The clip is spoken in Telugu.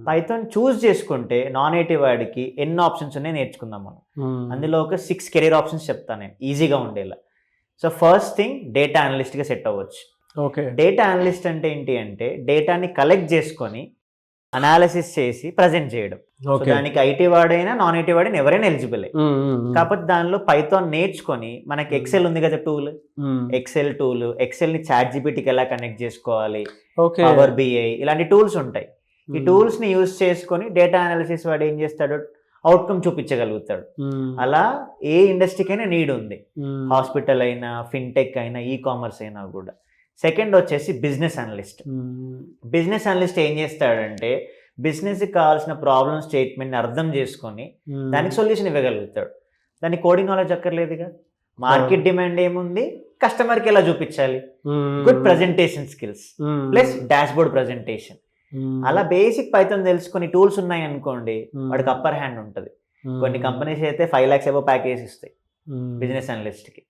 పైథాన్ చూస్ చేసుకుంటే నాన్ నేటివ్ వాడికి ఎన్ని ఆప్షన్స్ ఉన్నాయి నేర్చుకుందాం మనం. అందులో ఒక 6 కెరీర్ ఆప్షన్స్ చెప్తాను నేను ఈజీగా ఉండేలా. సో ఫస్ట్ థింగ్ డేటా అనలిస్ట్గా సెట్ అవ్వచ్చు. ఓకే. డేటా అనలిస్ట్ అంటే ఏంటి అంటే డేటాని కలెక్ట్ చేసుకొని అనాలిసిస్ చేసి ప్రజెంట్ చేయడం. సో దానికి ఐటీ వాడైనా నాన్ ఐటీ వాడైనా ఎవరైనా ఎలిజిబుల్. కాకపోతే దానిలో పైథాన్ నేర్చుకొని మనకి ఎక్సెల్ ఉంది కదా టూల్, ఎక్సెల్ టూల్, ఎక్సెల్ ని చాట్ జీపీటీకి ఎలా కనెక్ట్ చేసుకోవాలి, పవర్ బిఐ ఇలాంటి టూల్స్ ఉంటాయి. ఈ టూల్స్ ని యూజ్ చేసుకొని డేటా అనాలిసిస్ వాడు ఏం చేస్తాడు, అవుట్కమ్ చూపించగలుగుతాడు. అలా ఏ ఇండస్ట్రీకైనా నీడ్ ఉంది, హాస్పిటల్ అయినా, ఫిన్టెక్ అయినా, ఈ కామర్స్ అయినా కూడా. సెకండ్ వచ్చేసి బిజినెస్ అనలిస్ట్. బిజినెస్ అనలిస్ట్ ఏం చేస్తాడంటే బిజినెస్కి కావాల్సిన ప్రాబ్లమ్ స్టేట్మెంట్ని అర్థం చేసుకొని దానికి సొల్యూషన్ ఇవ్వగలుగుతాడు. దానికి కోడింగ్ నాలెడ్జ్ అక్కర్లేదుగా. మార్కెట్ డిమాండ్ ఏముంది, కస్టమర్కి ఎలా చూపించాలి, good presentation skills plus dash board presentation. అలా బేసిక్ పైథాన్ తెలుసుకొని టూల్స్ ఉన్నాయి అనుకోండి, వాడికి అప్పర్ హ్యాండ్ ఉంటుంది. కొన్ని కంపెనీస్ అయితే 5 lakhs ప్యాకేజ్ ఇస్తాయి బిజినెస్ అనలిస్ట్కి.